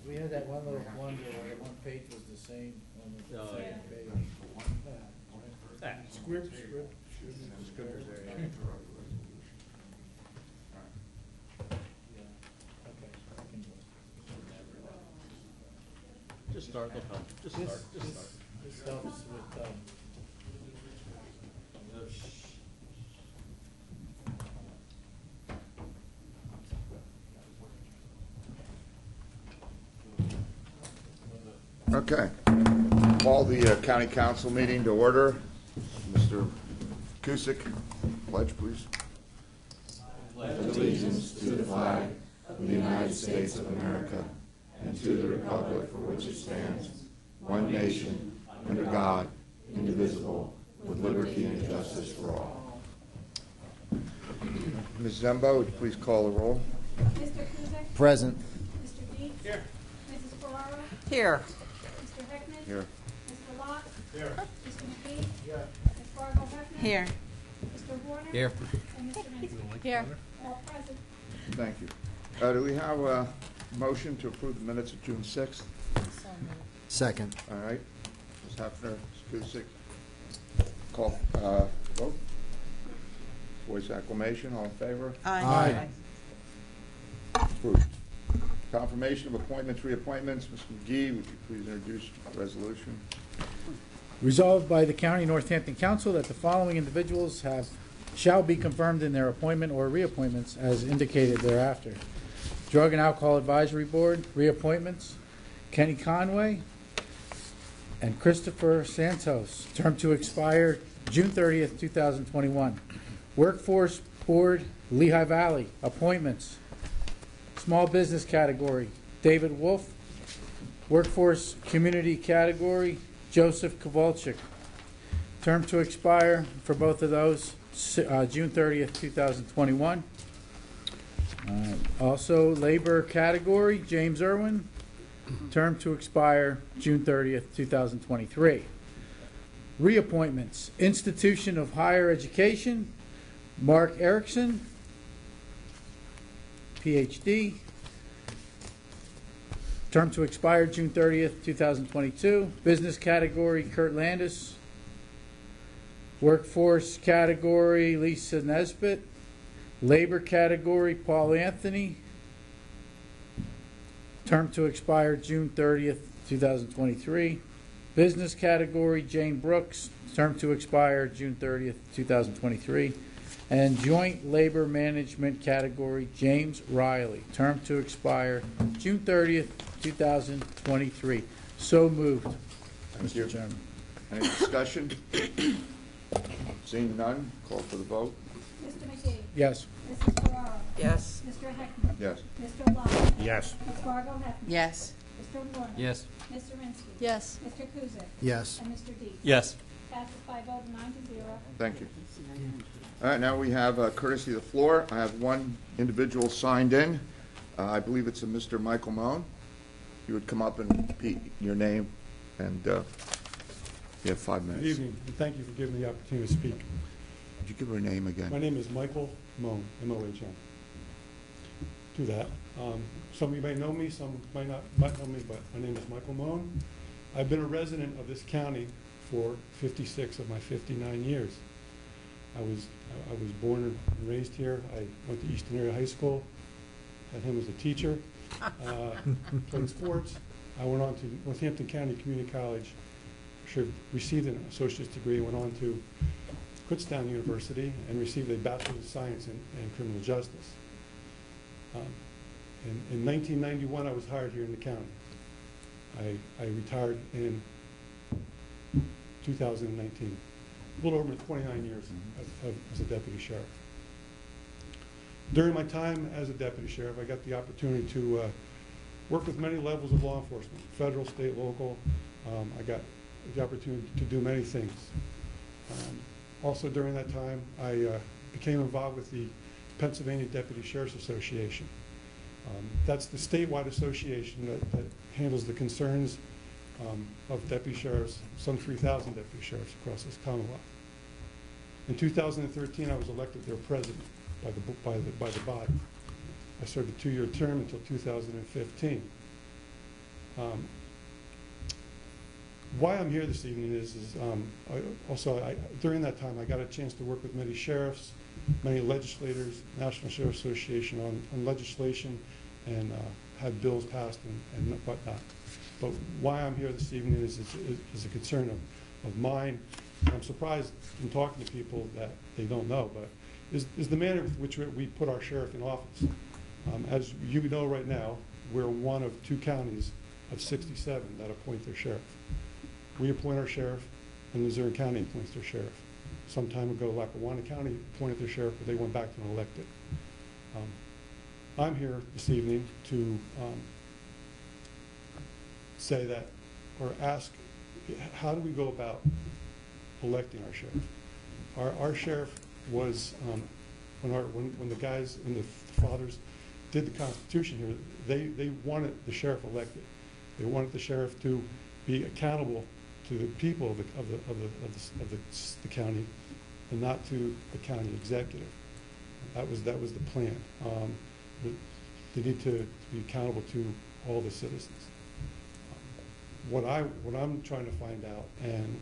We had that one little wonder where one page was the same on the second page. Script. Scribbles there, yeah. Okay, I can do it. Just start, they'll come. Just start, just start. This helps with, Okay. Call the county council meeting to order. Mr. Cusick, pledge, please. Allegiance to the flag of the United States of America and to the republic for which it stands, one nation, under God, indivisible, with liberty and justice for all. Ms. Zembo, would you please call the roll? Mr. Kuzic? Present. Mr. Deeks? Here. Mrs. Ferraro? Here. Mr. Heckman? Here. Mr. Locke? Here. Mr. McGee? Here. Ms. Fargo Heckman? Here. Mr. Warner? Here. And Mr. Minsky? Here. All present. Thank you. Do we have a motion to approve the minutes of June 6th? Second. All right. Ms. Hefner, Ms. Cusick. Call, vote. Voice acclamation, all in favor? Aye. Approved. Confirmation of appointments, reappointments. Mr. McGee, would you please introduce the resolution? resolved by the County Northampton Council that the following individuals shall be confirmed in their appointment or reappointments as indicated thereafter. Drug and Alcohol Advisory Board, reappointments, Kenny Conway and Christopher Santos, term to expire June 30th, 2021. Workforce Board, Lehigh Valley, appointments, small business category, David Wolf. Workforce Community category, Joseph Kowalczyk. Term to expire for both of those, June 30th, 2021. Also, Labor category, James Irwin. Term to expire June 30th, 2023. Reappointments, Institution of Higher Education, Mark Erickson, PhD. Term to expire June 30th, 2022. Business category, Kurt Landis. Workforce category, Lisa Nesbitt. Labor category, Paul Anthony. Term to expire June 30th, 2023. Business category, Jane Brooks. Term to expire June 30th, 2023. And joint labor management category, James Riley. Term to expire June 30th, 2023. So moved, Thank you. Mr. Chairman. Any discussion? Seeing none, call for the vote. Mr. McGee? Yes. Mrs. Ferraro? Yes. Mr. Heckman? Yes. Mr. Locke? Yes. Ms. Fargo Heckman? Yes. Mr. Warner? Yes. Mr. Minsky? Yes. Mr. Kuzic? Yes. And Mr. Deeks? Yes. Passes by vote of 9-0. Thank you. All right, now we have courtesy of the floor. I have one individual signed in. I believe it's a Mr. Michael Moan. You would come up and repeat your name, and you have 5 minutes. Good evening, and thank you for giving me the opportunity to speak. Would you give her name again? My name is Michael Moan, M-O-H-N. To that. Some of you may know me, some might not know me, but my name is Michael Moan. I've been a resident of this county for 56 of my 59 years. I was born and raised here. I went to Easton Area High School, had him as a teacher, played sports. I went on to Northampton County Community College, received an associate's degree, went on to Kutztown University and received a Bachelor of Science in Criminal Justice. In 1991, I was hired here in the county. I retired in 2019. A little over 29 years as a deputy sheriff. During my time as a deputy sheriff, I got the opportunity to work with many levels of law enforcement, federal, state, local. I got the opportunity to do many things. Also during that time, I became involved with the Pennsylvania Deputy Sheriff's Association. That's the statewide association that handles the concerns of deputy sheriffs, some 3,000 deputy sheriffs across this Commonwealth. In 2013, I was elected their president by the body. I served a 2-year term until 2015. Why I'm here this evening is during that time, I got a chance to work with many sheriffs, many legislators, National Sheriff Association on legislation, and had bills passed and whatnot. But why I'm here this evening is a concern of mine. I'm surprised in talking to people that they don't know, but is the manner with which we put our sheriff in office. As you know right now, we're one of 2 counties of 67 that appoint their sheriff. We appoint our sheriff, and Luzerne County appoints their sheriff. Some time ago, Lackawanna County appointed their sheriff, but they went back to an elected. I'm here this evening to say that, or ask, how do we go about electing our sheriff? Our sheriff was, when the fathers did the Constitution here, they wanted the sheriff elected. They wanted the sheriff to be accountable to the people of the county, and not to the county executive. That was the plan. They need to be accountable to all the citizens. What I'm trying to find out, and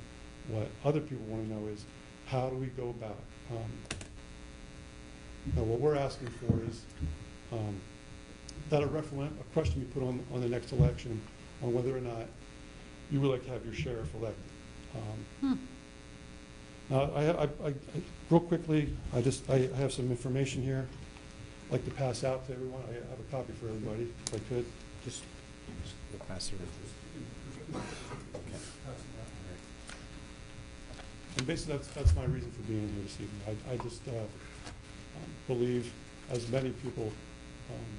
what other people want to know, is how do we go about it? Now, what we're asking for is that a question be put on the next election on whether or not you would like to have your sheriff elected. Now, I real quickly, I have some information here I'd like to pass out to everyone. I have a copy for everybody, if I could. Just pass it. And basically, that's my reason for being here this evening. I just believe, as many people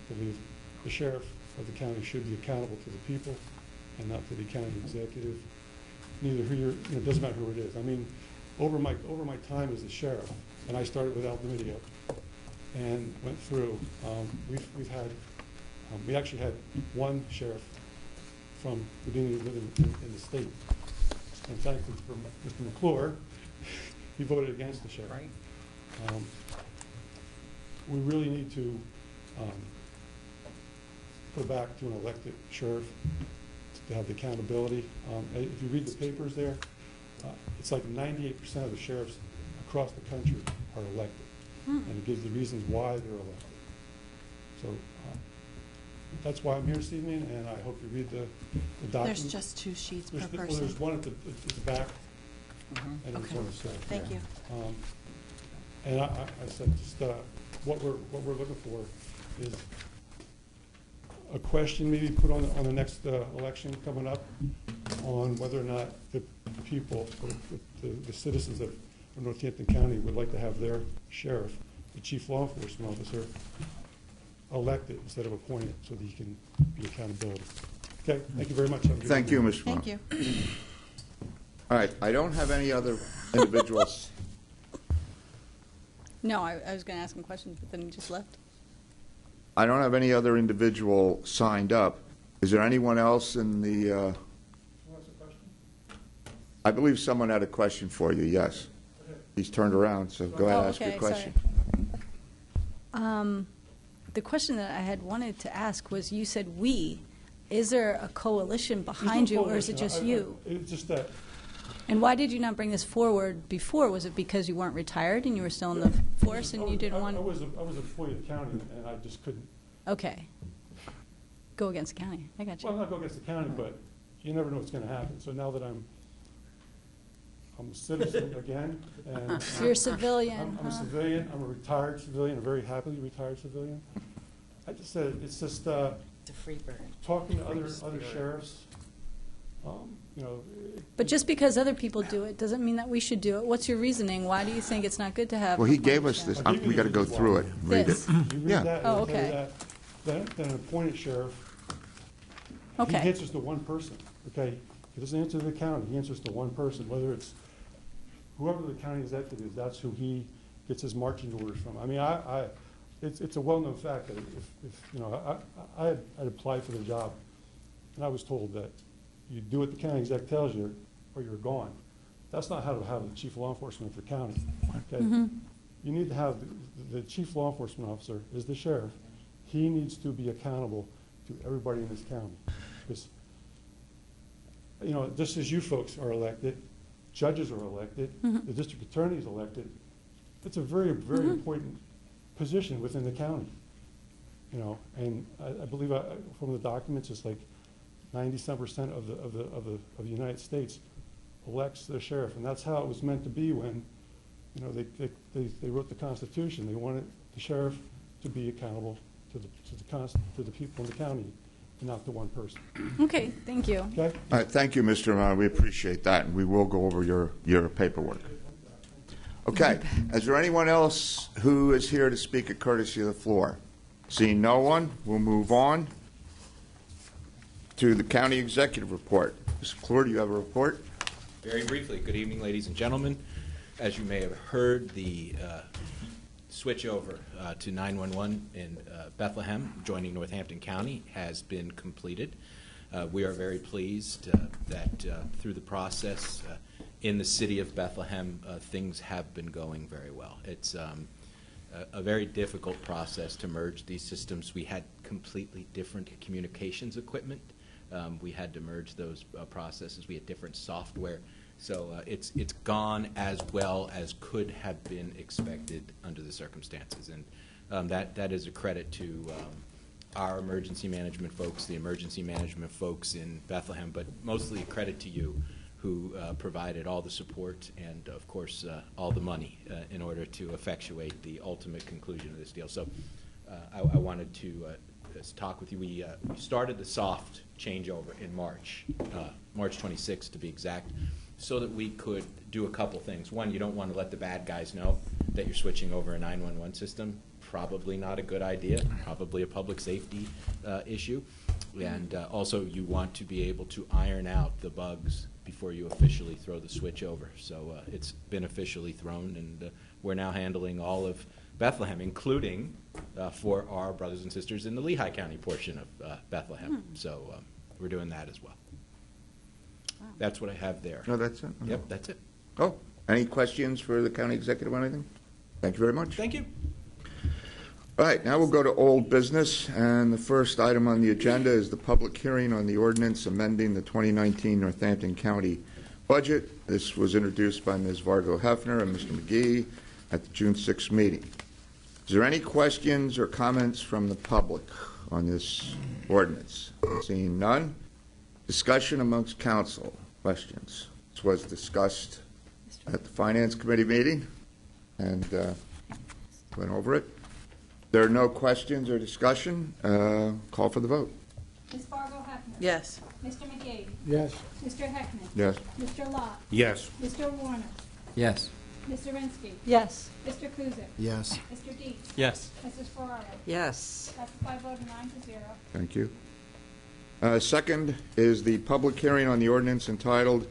believe, the sheriff of the county should be accountable to the people and not to the county executive. Neither who it doesn't matter who it is. I mean, over my time as a sheriff, and I started with Aldermidio and went through. We actually had one sheriff from who didn't even live in the state. And thankfully for Mr. McClure, he voted against the sheriff. Right. We really need to go back to an elected sheriff to have the accountability. If you read the papers there, it's like 98% of the sheriffs across the country are elected. And it gives the reasons why they're elected. So that's why I'm here this evening, and I hope you read the document. There's just 2 sheets per Well, person. there's one at the back, and there's Okay. one at the side. Thank you. And I said, just what we're looking for is a question maybe put on the next election coming up on whether or not the people, the citizens of Northampton County would like to have their sheriff, the chief law enforcement officer, elected instead of appointed, so that he can be accountability. Okay, thank you very much. Thank you, Mr. Malone. Thank you. All right, I don't have any other individuals. No, I was going to ask him questions, but then he just left. I don't have any other individual signed up. Is there anyone else in the? I believe someone had a question for you. Yes, he's turned around, so go ahead and ask your question. Sorry. The question that I had wanted to ask was, you said we. Is there a coalition behind you, or is it just you? It's just that. And why did you not bring this forward before? Was it because you weren't retired and you were still in the force and you didn't want? I was an employee of the county, and I just couldn't. Okay. Go against the county. I got you. Well, not go against the county, but you never know what's going to happen. So now that I'm a citizen again, and You're a civilian. I'm a civilian. I'm a retired civilian, a very happily retired civilian. I just said it's just The free bird. talking to other sheriffs. You know. But just because other people do it doesn't mean that we should do it. What's your reasoning? Why do you think it's not good to have? Well, he a gave us sheriff? this. We got to go through it. And read This. it. You read Yeah. that, Oh, it'll tell you okay. that an appointed sheriff, Okay. he answers to one person, okay? He doesn't answer to the county, he answers to one person, whether it's whoever the county executive is, that's who he gets his marching orders from. I mean, it's a well-known fact that if you know, I'd applied for the job, and I was told that you do what the county exec tells you, or you're gone. That's not how to have the chief law enforcement of the county, okay? You need to have the chief law enforcement officer is the sheriff. He needs to be accountable to everybody in this county. Because you know, just as you folks are elected, judges are elected, the district attorney is elected. It's a very, very important position within the county. You know, and I believe from the documents, it's like 90% of the United States elects the sheriff, and that's how it was meant to be when, you know, they wrote the Constitution. They wanted the sheriff to be accountable to the people in the county, and not to one person. Okay, thank you. Okay. All right, thank you, Mr. Amon. We appreciate that, and we will go over your paperwork. Okay. Is there anyone else who is here to speak at courtesy of the floor? Seeing no one, we'll move on to the county executive report. Mr. McClure, do you have a report? Very briefly, good evening, ladies and gentlemen. As you may have heard, the switch over to 911 in Bethlehem, joining Northampton County, has been completed. We are very pleased that through the process in the city of Bethlehem, things have been going very well. It's a very difficult process to merge these systems. We had completely different communications equipment. We had to merge those processes. We had different software. So it's gone as well as could have been expected under the circumstances. And that is a credit to our emergency management folks, the emergency management folks in Bethlehem, but mostly a credit to you who provided all the support and, of course, all the money in order to effectuate the ultimate conclusion of this deal. So I wanted to talk with you. We started the soft changeover in March 26th to be exact, so that we could do a couple things. One, you don't want to let the bad guys know that you're switching over a 911 system. Probably not a good idea, probably a public safety issue. And also you want to be able to iron out the bugs before you officially throw the switch over. So it's been officially thrown, and we're now handling all of Bethlehem, including for our brothers and sisters in the Lehigh County portion of Bethlehem. So we're doing that as well. That's what I have there. No, that's it? Yep, that's it. Oh, any questions for the county executive or anything? Thank you very much. Thank you. All right, now we'll go to old business, and the first item on the agenda is the public hearing on the ordinance amending the 2019 Northampton County budget. This was introduced by Ms. Vargo Hefner and Mr. McGee at the June 6th meeting. Is there any questions or comments from the public on this ordinance? Seeing none. Discussion amongst council. Questions. This was discussed at the Finance Committee meeting and went over it. There are no questions or discussion. Call for the vote. Ms. Fargo Hefner. Yes. Mr. McGee. Yes. Mr. Heckman. Yes. Mr. Lott. Yes. Mr. Warner. Yes. Ms. Zirinsky. Yes. Mr. Kuzic. Yes. Mr. Dietz. Yes. Mrs. Ferraro. Yes. That's a 5 vote, 9-0. Thank you. Second is the public hearing on the ordinance entitled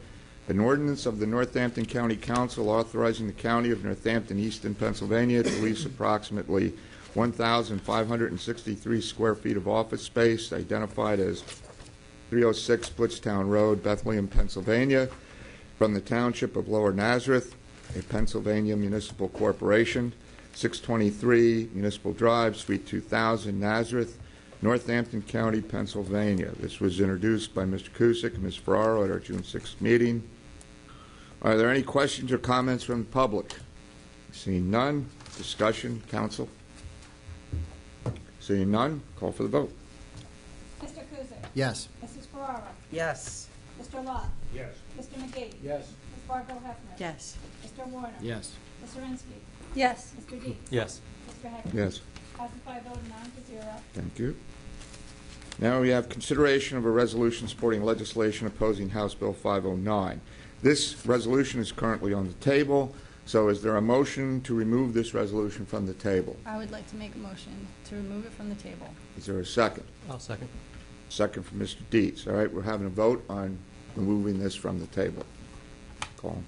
An Ordinance of the Northampton County Council authorizing the County of Northampton, Easton, Pennsylvania to lease approximately 1,563 square feet of office space identified as 306 Blitztown Road, Bethlehem, Pennsylvania, from the Township of Lower Nazareth, a Pennsylvania municipal corporation, 623 Municipal Drive, Suite 2000, Nazareth, Northampton County, Pennsylvania. This was introduced by Mr. Kuzic and Ms. Ferraro at our June 6th meeting. Are there any questions or comments from the public? Seeing none. Discussion, council. Seeing none, call for the vote. Mr. Kuzic. Yes. Mrs. Ferraro. Yes. Mr. Lott. Yes. Mr. McGee. Yes. Ms. Fargo Hefner. Yes. Mr. Warner. Yes. Ms. Zirinsky. Yes. Mr. Dietz. Yes. Mr. Heckman. Yes. That's a 5 vote, 9-0. Thank you. Now we have consideration of a resolution supporting legislation opposing House Bill 509. This resolution is currently on the table, so is there a motion to remove this resolution from the table? I would like to make a motion to remove it from the table. Is there a second? I'll second. Second from Mr. Dietz. All right, we're having a vote on removing this from the table. Call.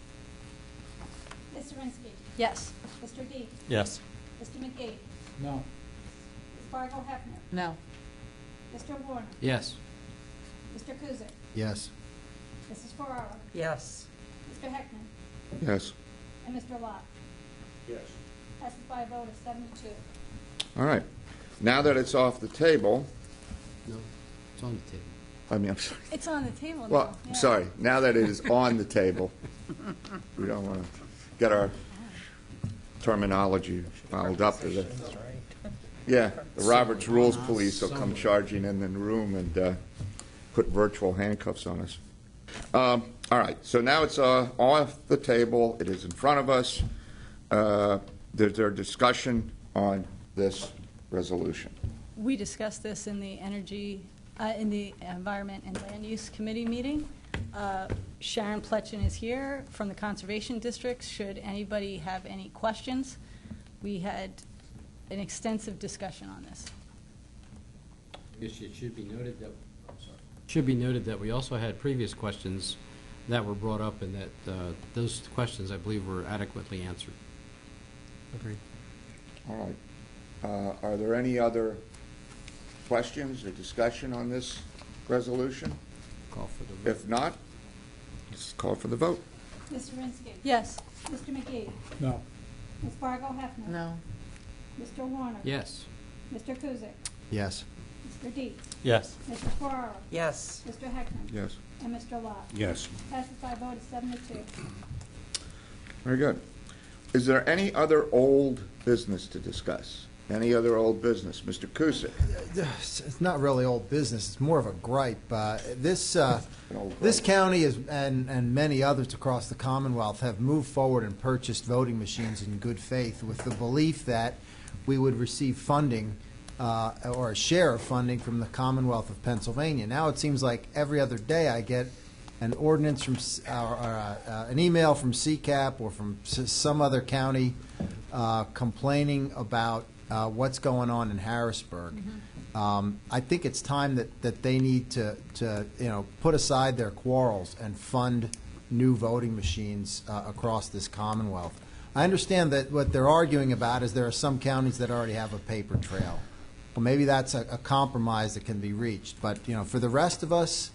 Ms. Zirinsky. Yes. Mr. Dietz. Yes. Mr. McGee. No. Ms. Fargo Hefner. No. Mr. Warner. Yes. Mr. Kuzic. Yes. Mrs. Ferraro. Yes. Mr. Heckman. Yes. And Mr. Lott. Yes. That's a 5 vote, 7-2. All right. Now that it's off the table, No, it's on the table. I mean, I'm sorry. It's on the table now. Well, yeah. sorry, now that it is on the table, we don't want to get our terminology fouled up with it. Yeah, the Roberts Rules Police will come charging in the room and put virtual handcuffs on us. All right, so now it's off the table. It is in front of us. There's our discussion on this resolution. We discussed this in the Environment and Land Use Committee meeting. Sharon Pletchen is here from the Conservation District. Should anybody have any questions, we had an extensive discussion on this. It should be noted that we also had previous questions that were brought up, and that those questions, I believe, were adequately answered. Agreed. All right. Are there any other questions or discussion on this resolution? Call for the vote. If not, let's call for the vote. Ms. Zirinsky. Yes. Mr. McGee. No. Ms. Fargo Hefner. No. Mr. Warner. Yes. Mr. Kuzic. Yes. Mr. Dietz. Yes. Mrs. Ferraro. Yes. Mr. Heckman. Yes. And Mr. Lot. Yes. Passes by a vote of 7 to 2. Very good. Is there any other old business to discuss? Any other old business? Mr. Kusick? It's not really old business. It's more of a gripe. This old this gripe. county is, and many others across the Commonwealth have moved forward and purchased voting machines in good faith with the belief that we would receive funding or a share of funding from the Commonwealth of Pennsylvania. Now it seems like every other day I get an ordinance from an email from CCAP or from some other county complaining about what's going on in Harrisburg. I think it's time that they need to put aside their quarrels and fund new voting machines across this Commonwealth. I understand that what they're arguing about is there are some counties that already have a paper trail. Well, maybe that's a compromise that can be reached. But for the rest of us,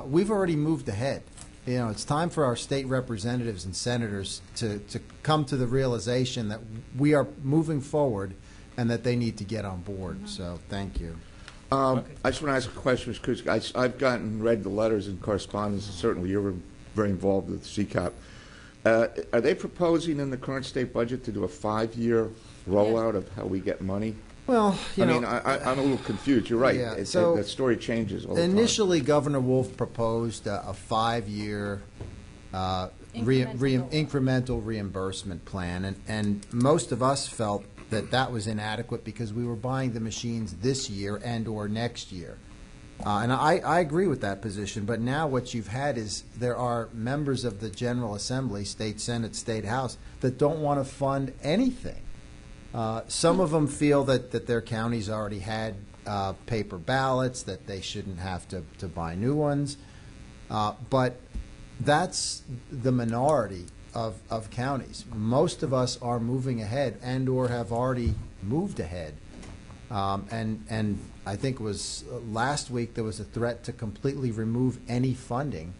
we've already moved ahead. It's time for our state representatives and senators to come to the realization that we are moving forward and that they need to get on board. So thank you. I just want to ask a question, Mr. Kusick. I've read the letters and correspondence, and certainly you were very involved with CCAP. Are they proposing in the current state budget to do a 5-year rollout of how we get money? Well, I'm a little confused. You're right. Yeah, That story changes all the time. Initially, Governor Wolf proposed a 5-year incremental reimbursement plan, and most of us felt that was inadequate because we were buying the machines this year and or next year. And I agree with that position, but now what you've had is there are members of the General Assembly, State Senate, State House, that don't want to fund anything. Some of them feel that their counties already had paper ballots, that they shouldn't have to buy new ones. But that's the minority of counties. Most of us are moving ahead and or have already moved ahead. And I think it was last week there was a threat to completely remove any funding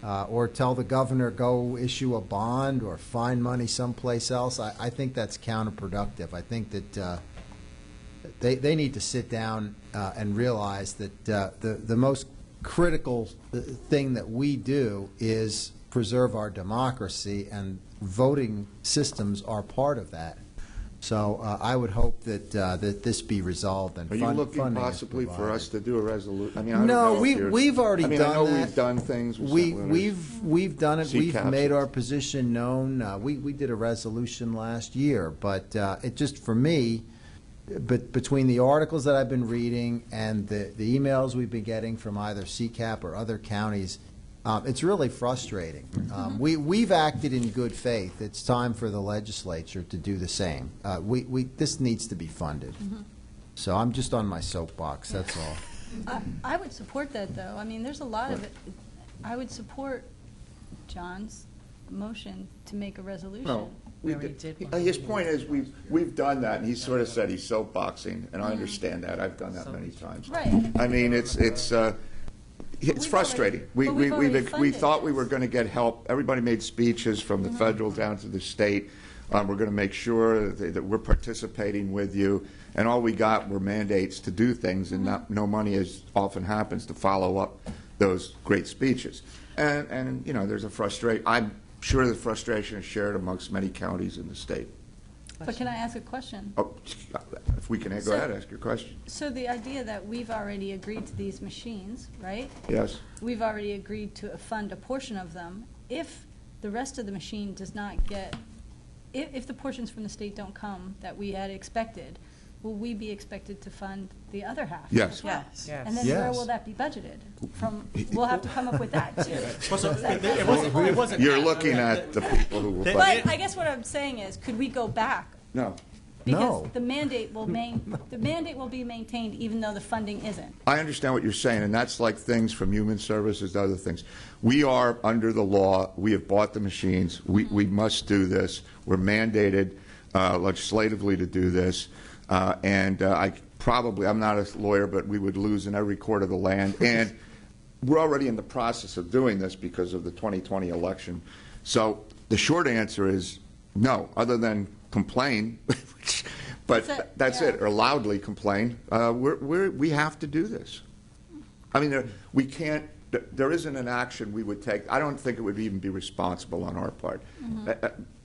or tell the governor go issue a bond or find money someplace else. I think that's counterproductive. I think that they need to sit down and realize that the most critical thing that we do is preserve our democracy, and voting systems are part of that. So I would hope that this be resolved and Are you looking possibly for us to do a resolution? I mean, I don't No, know if you're- we've already I mean, done I know that. we've done things. with We've done it. We've CCAPs. made our position known. We did a resolution last year, but it just for me, but between the articles that I've been reading and the emails we've been getting from either CCAP or other counties, it's really frustrating. We've acted in good faith. It's time for the legislature to do the same. This needs to be funded. So I'm just on my soapbox, that's all. I would support that, though. I mean, there's a lot of it. I would support John's motion to make a resolution. No, We already did one. his point is we've done that, and he sort of said he's soapboxing, and I understand that. I've done that many times. Right. I mean, it's frustrating. But we've already We funded thought we this. were going to get help. Everybody made speeches from the federal down to the state. We're going to make sure that we're participating with you. And all we got were mandates to do things, and no money, as often happens, to follow up those great speeches. And you know, there's a frustration. I'm sure the frustration is shared amongst many counties in the state. But can I ask a question? Oh, if we can go ahead, ask your question. So the idea that we've already agreed to these machines, right? Yes. We've already agreed to fund a portion of them. If the rest of the machine does not get, if the portions from the state don't come that we had expected, will we be expected to fund the other half? Yes. as well? Yes. And then where Yes. will that be budgeted? We'll have to come up with that too. It wasn't. You're looking at the people who will. But I guess what I'm saying is, could we go back? No. Because No. the mandate will be maintained even though the funding isn't. I understand what you're saying, and that's like things from Human Services to other things. We are under the law. We have bought the machines. We must do this. We're mandated legislatively to do this. I'm not a lawyer, but we would lose in every court of the land. And we're already in the process of doing this because of the 2020 election. So the short answer is no, other than complain, but that's it, or loudly complain. We have to do this. I mean, we can't, there isn't an action we would take. I don't think it would even be responsible on our part.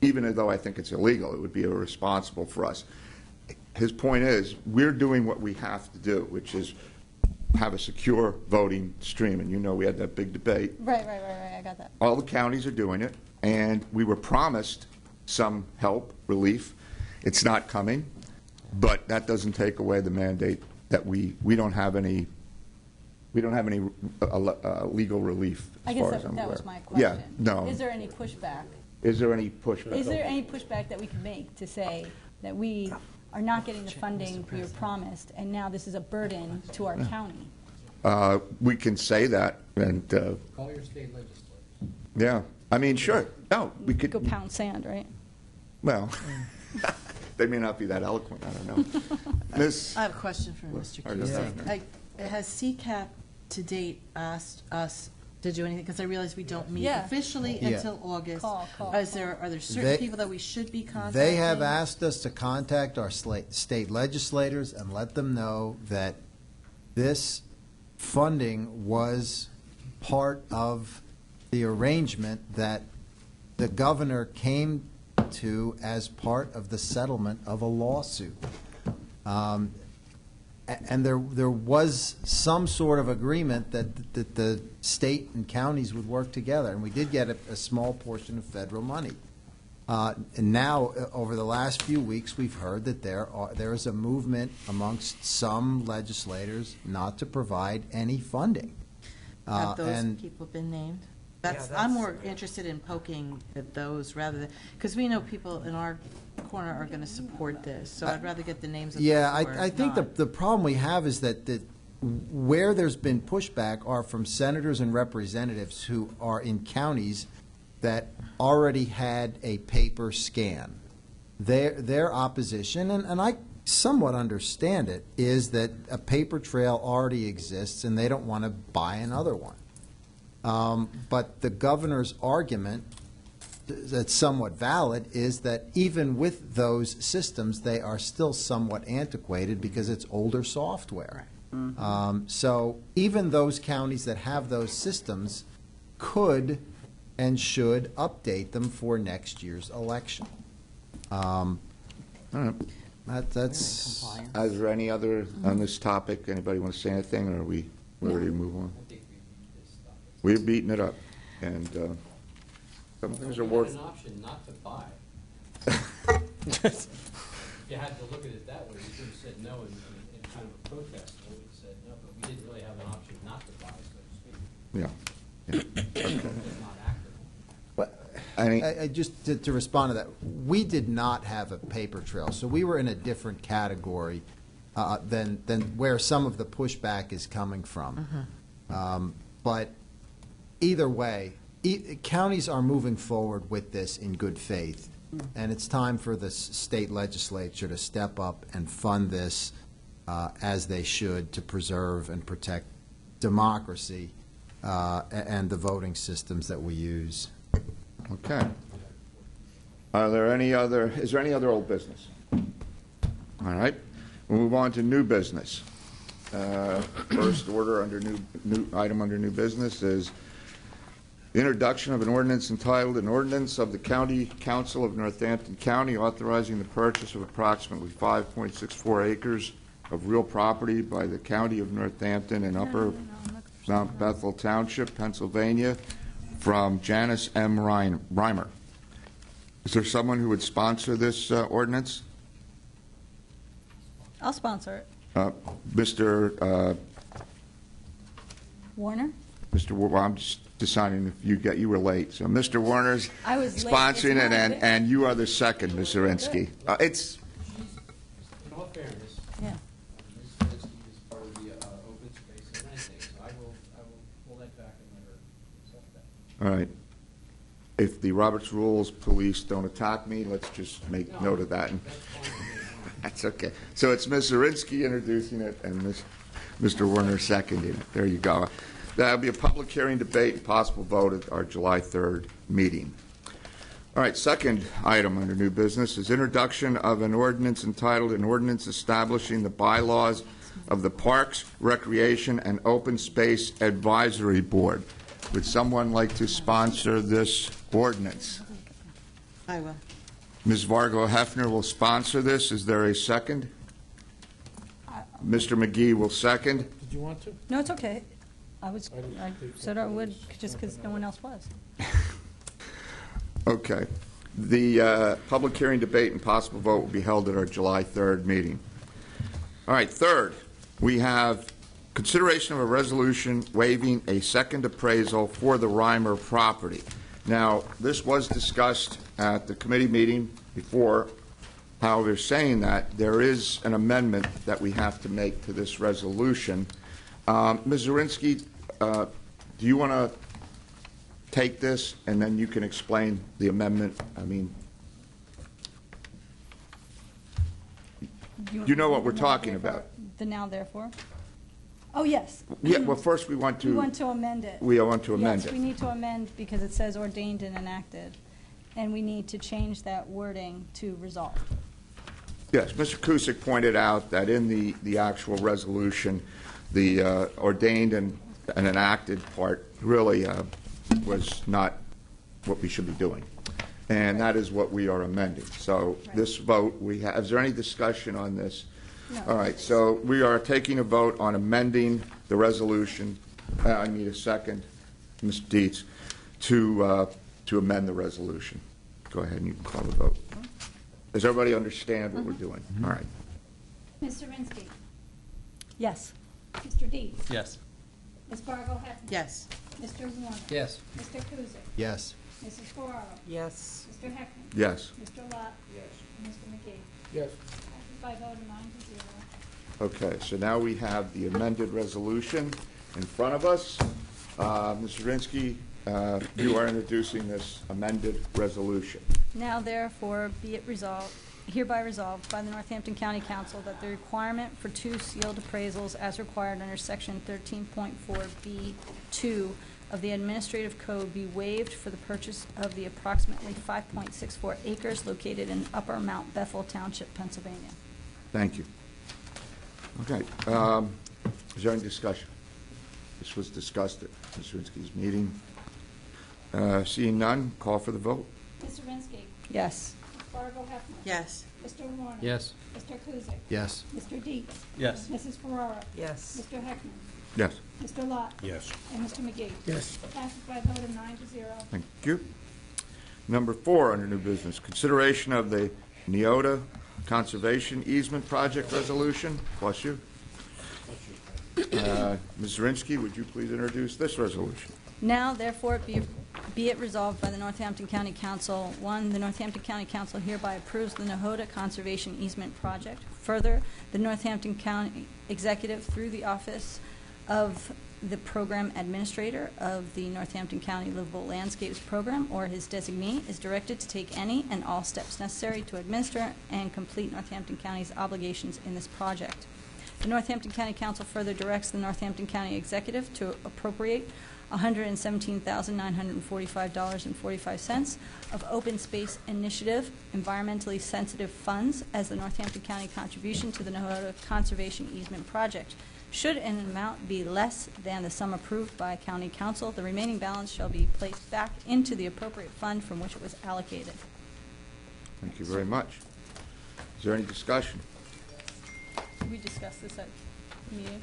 Even though I think it's illegal, it would be irresponsible for us. His point is, we're doing what we have to do, which is have a secure voting stream. And you know we had that big debate. Right, I got that. All the counties are doing it, and we were promised some help, relief. It's not coming, but that doesn't take away the mandate that we don't have any legal relief as I guess far as I'm aware. that was my question. Yeah, no. Is there any pushback? Is there any pushback? Is there any pushback that we can make to say that we are not getting the funding we were promised, and now this is a burden to our county? We can say that, and Call your state legislators. yeah. I mean, sure. No, we could. Go pound sand, right? Well, they may not be that eloquent. I don't know. Miss. I have a question for Mr. Or Cusick. Governor. Has CCAP to date asked us to do anything? Because I realize we don't meet Yeah. officially Yeah. until August. Call. Are there certain They- people that we should be contacting? They have asked us to contact our state legislators and let them know that this funding was part of the arrangement that the governor came to as part of the settlement of a lawsuit. And there was some sort of agreement that the state and counties would work together, and we did get a small portion of federal money. And now, over the last few weeks, we've heard that there is a movement amongst some legislators not to provide any funding. Have those and people been named? I'm more interested in poking at those rather than, because we know people in our corner are going to support this, so I'd rather get the names of those Yeah, who are I think not. the problem we have is that where there's been pushback are from senators and representatives who are in counties that already had a paper scan. Their opposition, and I somewhat understand it, is that a paper trail already exists and they don't want to buy another one. But the governor's argument that's somewhat valid is that even with those systems, they are still somewhat antiquated because it's older software. So even those counties that have those systems could and should update them for next year's election. That's Is there any other on this topic? Anybody want to say anything, or are we ready to move on? We're beating it up, and some things are worth. You had an option not to buy. You had to look at it that way. You could have said no in kind of a protest. We would have said no, but we didn't really have an option not to buy, so to speak. Yeah. It's not active. just to respond to that, we did not have a paper trail, so we were in a different category than where some of the pushback is coming from. But either way, counties are moving forward with this in good faith, and it's time for the state legislature to step up and fund this as they should to preserve and protect democracy and the voting systems that we use. Okay. Is there any other old business? All right. We'll move on to new business. First order under item under new business is the introduction of an ordinance entitled An Ordinance of the County Council of Northampton County authorizing the purchase of approximately 5.64 acres of real property by the County of Northampton in Upper Mount Bethel Township, Pennsylvania, from Janice M. Reimer. Is there someone who would sponsor this ordinance? I'll sponsor it. Mr. Warner? Well, I'm just deciding if you were late. So Mr. Warner's I was late. sponsoring It's it, not big. and you are the second, Ms. Zirinsky. It's In all fairness, Yeah. Ms. Zelinski is part of the open space and anything, so I will pull that back and let her accept that. all right. If the Roberts Rules police don't attack me, let's just make note of that. That's fine with me. That's okay. So it's Ms. Zirinsky introducing it and Mr. Warner seconding it. There you go. That'll be a public hearing, debate, and possible vote at our July 3rd meeting. All right, second item under new business is introduction of an ordinance entitled An Ordinance Establishing the Bylaws of the Parks, Recreation, and Open Space Advisory Board. Would someone like to sponsor this ordinance? I will. Ms. Vargo Hefner will sponsor this. Is there a second? Mr. McGee will second. Did you want to? No, it's okay. I said I would just because no one else was. Okay. The public hearing, debate, and possible vote will be held at our July 3rd meeting. All right, third, we have consideration of a resolution waiving a second appraisal for the Reimer property. Now, this was discussed at the committee meeting before. However, saying that, there is an amendment that we have to make to this resolution. Ms. Zirinsky, do you want to take this, and then you can explain the amendment? I mean, you know what we're talking about. The now therefore? Oh, yes. Yeah, well, first we want to... We want to amend it. We want to amend Yes, it. we need to amend because it says ordained and enacted, and we need to change that wording to resolve. Yes, Mr. Cusick pointed out that in the actual resolution, the ordained and enacted part really was not what we should be doing. And that is what we are amending. So this vote, is there any discussion on this? No. All right, so we are taking a vote on amending the resolution. I need a second, Mr. Dietz, to amend the resolution. Go ahead and you can call the vote. Does everybody understand what we're doing? All right. Ms. Zirinsky. Yes. Mr. Dees. Yes. Ms. Fargo Hefner. Yes. Mr. Warner. Yes. Mr. Kuzic. Yes. Mrs. Ferraro. Yes. Mr. Heckman. Yes. Mr. Lott. Yes. And Mr. McGee. Yes. Passes by a vote of 9-0. Okay, so now we have the amended resolution in front of us. Ms. Zirinsky, you are introducing this amended resolution. Now therefore be it resolved, hereby resolved by the Northampton County Council that the requirement for 2 sealed appraisals as required under Section 13.4B2 of the Administrative Code be waived for the purchase of the approximately 5.64 acres located in Upper Mount Bethel Township, Pennsylvania. Thank you. Okay, is there any discussion? This was discussed at Ms. Zirinsky's meeting. Seeing none, call for the vote. Ms. Zirinsky. Yes. Ms. Fargo Hefner. Yes. Mr. Warner. Yes. Mr. Kuzic. Yes. Mr. Dees. Yes. Mrs. Ferraro. Yes. Mr. Heckman. Yes. Mr. Lott. Yes. And Mr. McGee. Yes. Passes by a vote of 9-0. Thank you. Number 4 under new business, consideration of the Neota Conservation Easement Project Resolution. Bless you. Ms. Zirinsky, would you please introduce this resolution? Now, therefore, be it resolved by the Northampton County Council, 1, the Northampton County Council hereby approves the Neota Conservation Easement Project. Further, the Northampton County Executive, through the Office of the Program Administrator of the Northampton County Livable Landscapes Program, or his designee, is directed to take any and all steps necessary to administer and complete Northampton County's obligations in this project. The Northampton County Council further directs the Northampton County Executive to appropriate $117,945.45 of Open Space Initiative environmentally sensitive funds as the Northampton County contribution to the Nahota Conservation Easement Project. Should an amount be less than the sum approved by County Council, the remaining balance shall be placed back into the appropriate fund from which it was allocated. Thank you very much. Is there any discussion? Did we discuss this at the meeting?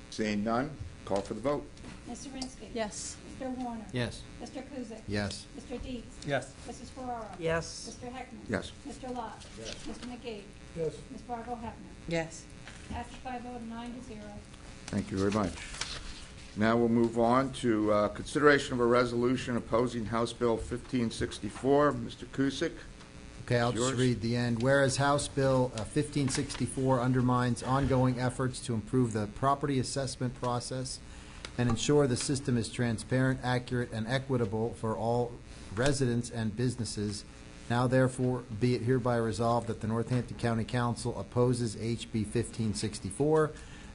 Seeing none, call for the vote. Mr. Rinsky. Yes. Mr. Warner. Yes. Mr. Kuzic. Yes. Mr. Deeds. Yes. Mrs. Ferraro. Yes. Mr. Heckman. Yes. Mr. Lot. Mr. McGee. Yes. Ms. Fargo Hefner. Yes. Passes by a vote of 9-0. Thank you very much. Now we'll move on to consideration of a resolution opposing House Bill 1564. Mr. Kusick. Okay, I'll It's just yours. read the end. Whereas House Bill 1564 undermines ongoing efforts to improve the property assessment process and ensure the system is transparent, accurate, and equitable for all residents and businesses, now therefore be it hereby resolved that the Northampton County Council opposes HB 1564,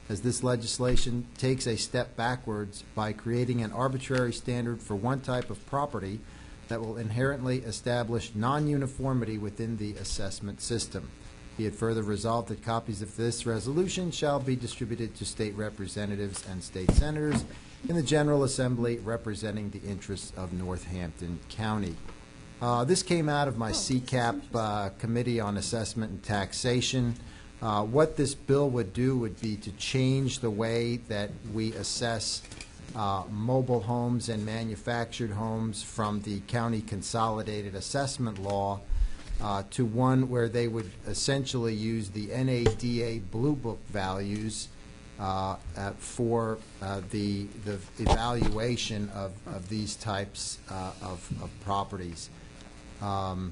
as this legislation takes a step backwards by creating an arbitrary standard for one type of property that will inherently establish non-uniformity within the assessment system. Be it further resolved that copies of this resolution shall be distributed to state representatives and state senators in the General Assembly representing the interests of Northampton County. This came out of my CCAP Committee on Assessment and Taxation. What this bill would do would be to change the way that we assess mobile homes and manufactured homes from the county consolidated assessment law to one where they would essentially use the NADA Blue Book values for the evaluation of these types of properties. I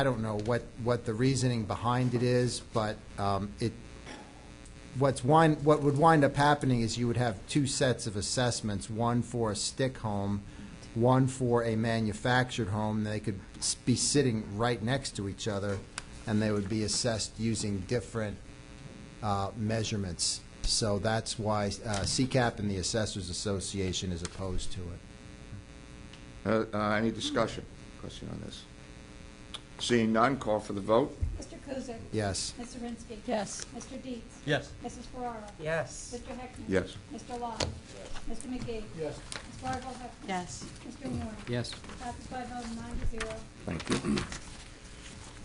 don't know what the reasoning behind it is, but what would wind up happening is you would have two sets of assessments, one for a stick home, one for a manufactured home. They could be sitting right next to each other, and they would be assessed using different measurements. So that's why CCAP and the Assessors Association is opposed to it. Any discussion? Question on this? Seeing none, call for the vote. Mr. Kuzic. Yes. Ms. Zirinsky. Yes. Mr. Deeds. Yes. Mrs. Ferraro. Yes. Mr. Heckman. Yes. Mr. Lot. Mr. McGee. Yes. Ms. Fargo Hefner. Yes. Mr. Warner. Yes. Passes by a vote of 9-0. Thank you.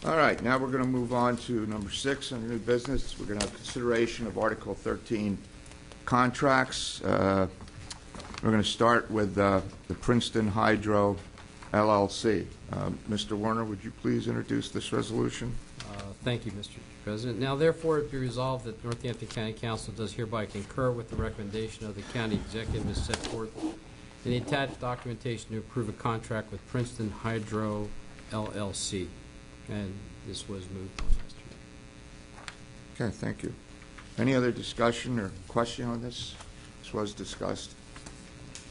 All right, now we're going to move on to number 6 under new business. We're going to have consideration of Article 13 contracts. We're going to start with the Princeton Hydro LLC. Mr. Warner, would you please introduce this resolution? Thank you, Mr. President. Now therefore it be resolved that Northampton County Council does hereby concur with the recommendation of the county executive as set forth in the attached documentation to approve a contract with Princeton Hydro LLC. And this was moved last year. Okay, thank you. Any other discussion or question on this? This was discussed.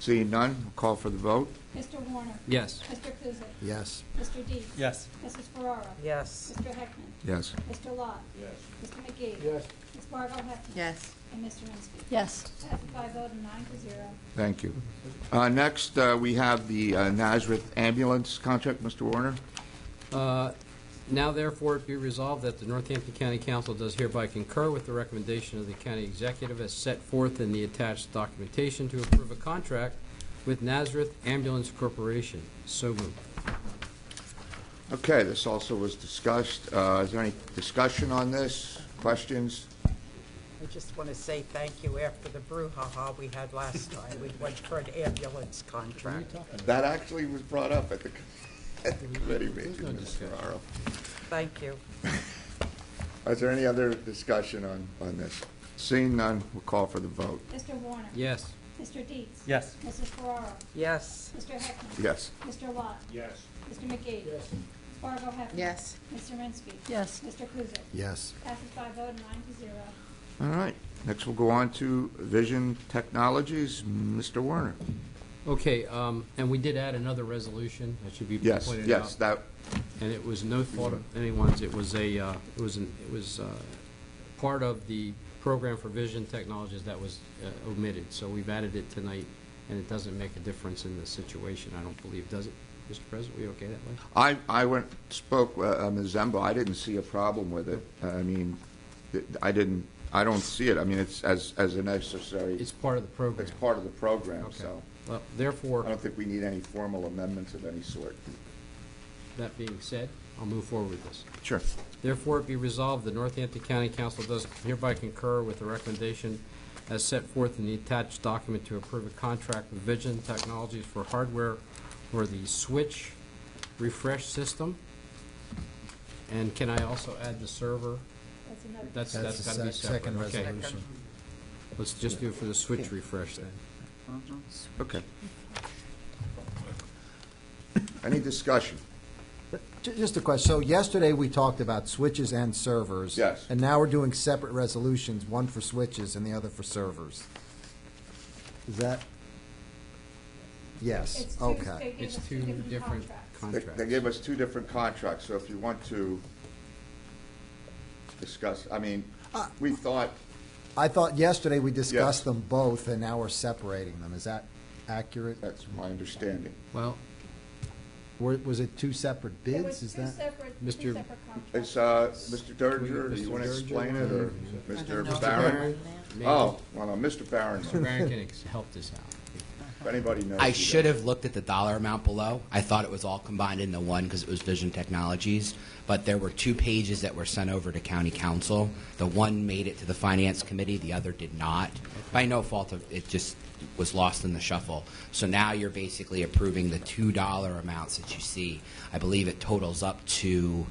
Seeing none, we'll call for the vote. Mr. Warner. Yes. Mr. Kuzic. Yes. Mr. Deeds. Yes. Mrs. Ferraro. Yes. Mr. Heckman. Yes. Mr. Lot. Yes. Mr. McGee. Yes. Ms. Fargo Hefner. Yes. And Mr. Rinsky. Yes. Passes by a vote of 9-0. Thank you. Next, we have the Nazareth ambulance contract. Mr. Warner? Now therefore it be resolved that the Northampton County Council does hereby concur with the recommendation of the county executive as set forth in the attached documentation to approve a contract with Nazareth Ambulance Corporation. So moved. Okay, this also was discussed. Is there any discussion on this? Questions? I just want to say thank you after the brouhaha we had last time. We went for an ambulance contract. That actually was brought up at the committee meeting, no Ms. discussion. Ferraro. Thank you. Is there any other discussion on this? Seeing none, we'll call for the vote. Mr. Warner. Yes. Mr. Deeds. Yes. Mrs. Ferraro. Yes. Mr. Heckman. Yes. Mr. Lot. Yes. Mr. McGee. Yes. Ms. Fargo Hefner. Yes. Mr. Rinsky. Yes. Mr. Kuzic. Yes. Passes by a vote of 9-0. All right. Next, we'll go on to Vision Technologies. Mr. Warner. Okay, and we did add another resolution that should be Yes, pointed out. yes, that, And it was no fault of anyone's. It was part of the program for vision technologies that was omitted. So we've added it tonight, and it doesn't make a difference in the situation, I don't believe, does it? Mr. President, we okay that way? I spoke, Ms. Zembo, I didn't see a problem with it. I mean, I don't see it. I mean, it's as a necessary. It's part of the program. It's part of the program, Okay. so. Well, therefore, I don't think we need any formal amendments of any sort. that being said, I'll move forward with this. Sure. Therefore, it be resolved, the Northampton County Council does hereby concur with the recommendation as set forth in the attached document to approve a contract with Vision Technologies for hardware for the switch refresh system. And can I also add the server? That's another. That's the got to be separate. second Okay. resolution. Let's just do it for the switch refresh then. Okay. Any discussion? Just a question. So yesterday, we talked about switches and servers. Yes. And now we're doing separate resolutions, one for switches and the other for servers. Is that? Yes, It's two- okay. they gave It's us two different contracts. They gave us two different contracts, so if you want to discuss, I mean, we thought, I thought yesterday we Yes. discussed them both, and now we're separating them. Is that accurate? that's my understanding. Well, Was it two separate It bids? was Is two that? separate Mr. contracts. It's, Mr. Derringer, do you Mr. want to Derringer? explain it, or I Mr. don't know. Barron? maybe Oh, well, no, Mr. Barron, Mr. Barron can help this out. if anybody knows. I he should does. have looked at the dollar amount below. I thought it was all combined into one because it was Vision Technologies, but there were 2 pages that were sent over to County Council. The one made it to the Finance Committee, the other did not. By no fault of it, just was lost in the shuffle. So now you're basically approving the $2 amounts that you see. I believe it totals up to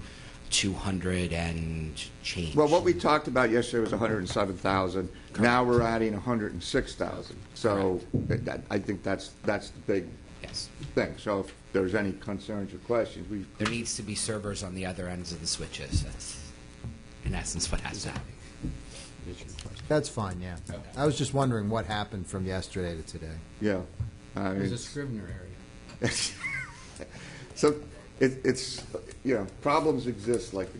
200 and change. Well, what we talked about yesterday was 107,000. Now we're adding 106,000. So I think that's the big Yes. thing. So if there's any concerns or questions, There needs to be servers on the other ends of the switches. That's, in essence, what has to happen. That's fine, yeah. Okay. I was just wondering what happened from yesterday to today. yeah. I There's mean, a Scrivener area. so it's, you know, problems exist like the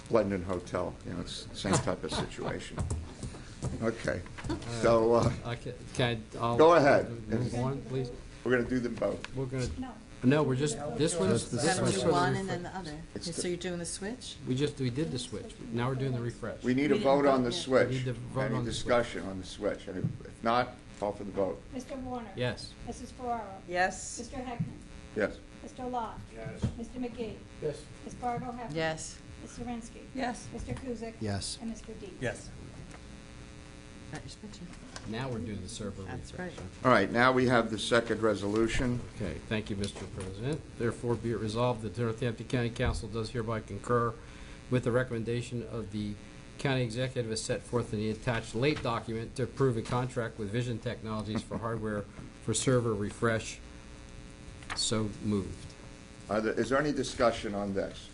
Glendon Hotel. You know, it's the same type of situation. Okay. So I'll Go ahead. Move on, please. we're going to do them both. We're going to, No. no, we're just, this one's, Just the this Gotta one's do for the one and refresh. then the other. It's So you're doing the switch? We did the switch. Now we're doing the refresh. We need a We didn't vote on vote the yet. switch. We need to vote Any on the switch. discussion on the switch? And if not, call for the vote. Mr. Warner. Yes. Mrs. Ferraro. Yes. Mr. Heckman. Yes. Mr. Lot. Yes. Mr. McGee. Yes. Ms. Fargo Hefner. Yes. Ms. Zirinsky. Yes. Mr. Kuzic. Yes. And Mr. Dees. Yes. Not your switching. Now we're doing the server That's refresh. right. All right, now we have the second resolution. Okay, thank you, Mr. President. Therefore, be it resolved that the Northampton County Council does hereby concur with the recommendation of the county executive as set forth in the attached late document to approve a contract with Vision Technologies for hardware for server refresh. So moved. Is there any discussion on this?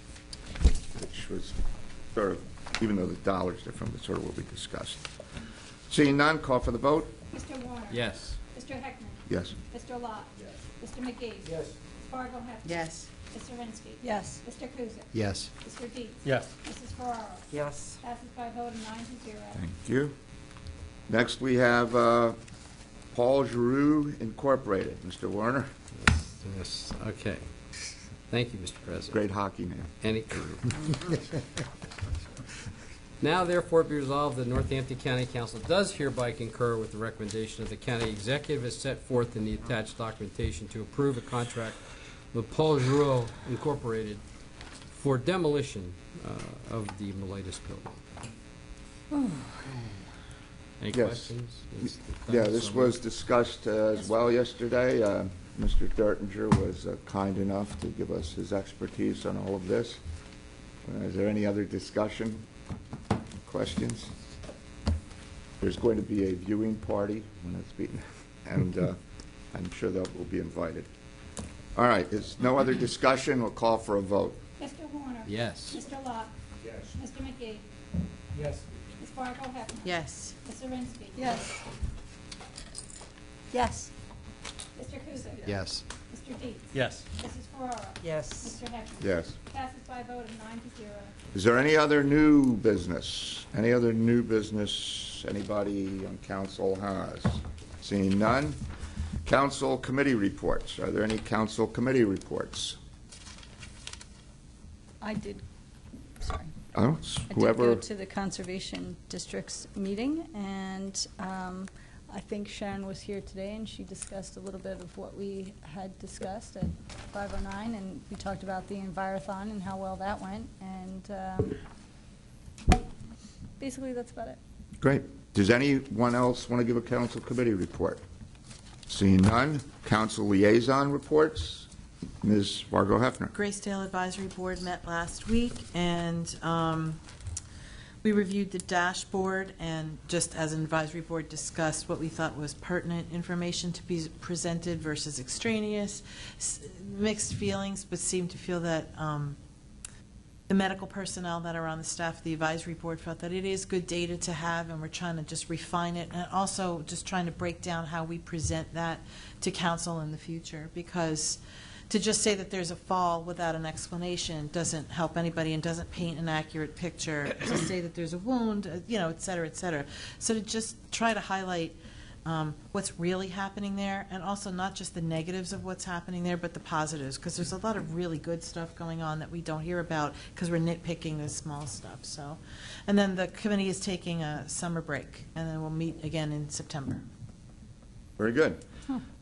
Which was sort of, even though the dollar's different, but sort of what we discussed. Seeing none, call for the vote. Mr. Warner. Yes. Mr. Heckman. Yes. Mr. Lot. Yes. Mr. McGee. Yes. Ms. Fargo Hefner. Yes. Ms. Zirinsky. Yes. Mr. Kuzic. Yes. Mr. Dees. Yes. Mrs. Ferraro. Yes. Passes by a vote of 9-0. Thank you. Next, we have Paul Giroux Incorporated. Mr. Warner, Yes, okay. Thank you, Mr. President. great hockey man. Any. Now therefore be resolved that Northampton County Council does hereby concur with the recommendation of the county executive as set forth in the attached documentation to approve a contract with Paul Giroux Incorporated for demolition of the Miletus building. Any Yes. questions? Yeah, this was discussed as well yesterday. Mr. Dertinger was kind enough to give us his expertise on all of this. Is there any other discussion, questions? There's going to be a viewing party when it's beaten, and I'm sure that will be invited. All right, there's no other discussion. We'll call for a vote. Mr. Warner. Yes. Mr. Lot. Yes. Mr. McGee. Yes. Ms. Fargo Hefner. Yes. Ms. Zirinsky. Yes. Yes. Mr. Kuzic. Yes. Mr. Mr. Deeds? Yes. Mrs. Ferraro? Yes. Mr. Heckman? Yes. Passes by a vote of 9-0. Is there any other new business? Any other new business anybody on council has? Seeing none. Council committee reports. Are there any council committee reports? I did, sorry. Oh, I did whoever. go to the Conservation District's meeting, and I think Sharon was here today, and she discussed a little bit of what we had discussed at 5:09, and we talked about the Envirothon and how well that went, and basically that's about it. Great. Does anyone else want to give a council committee report? Seeing none. Council liaison reports. Ms. Fargo Hefner. Graysdale Advisory Board met last week, and we reviewed the dashboard and just as an advisory board discussed what we thought was pertinent information to be presented versus extraneous. Mixed feelings, but seemed to feel that the medical personnel that are on the staff of the advisory board felt that it is good data to have, and we're trying to just refine it, and also just trying to break down how we present that to council in the future, because to just say that there's a fall without an explanation doesn't help anybody and doesn't paint an accurate picture. To say that there's a wound, you know, et cetera, et cetera. So to just try to highlight what's really happening there, and also not just the negatives of what's happening there, but the positives, because there's a lot of really good stuff going on that we don't hear about because we're nitpicking the small stuff. So, and then the committee is taking a summer break, and then we'll meet again in September. Very good.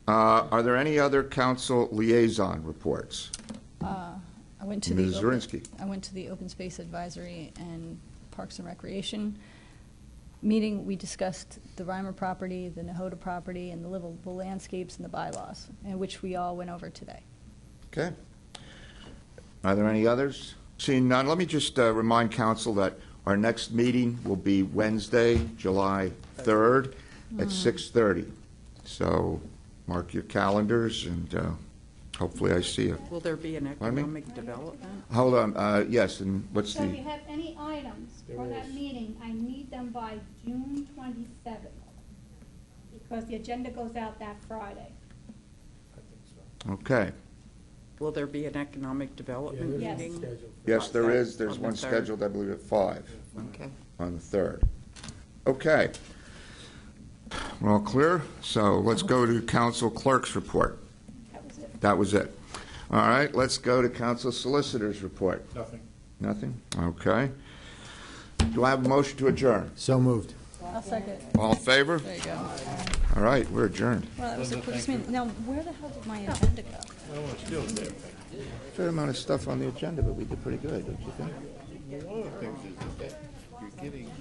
Are there any other council liaison reports? I went to Ms. the Zirinsky. I went to the Open Space Advisory and Parks and Recreation meeting. We discussed the Reimer property, the Nahota property, and the livable landscapes and the bylaws, and which we all went over today. Okay. Are there any others? Seeing none, let me just remind council that our next meeting will be Wednesday, July 3rd at 6:30. So mark your calendars, and hopefully I see you. Will there be an Pardon me? economic development? Hold on, yes, and what's So if the, you have any items for that meeting, I need them by June 27th, because the agenda goes out that Friday. okay. Will there be an economic development Yes. meeting? Yes, there is. There's On the one 3rd. scheduled, I believe, at 5 Okay. on the 3rd. Okay. We're all clear? So let's go to council clerk's report. That was it. That was it. All right, let's go to council solicitor's report. Nothing. Nothing? Okay. Do I have a motion to adjourn? So moved. I'll second. All in favor? There you go. All right, we're adjourned. Well, that was the quickest meeting. Now, where the hell did my agenda go? Fair amount of stuff on the agenda, but we did pretty good, don't you think? One of the things is that you're getting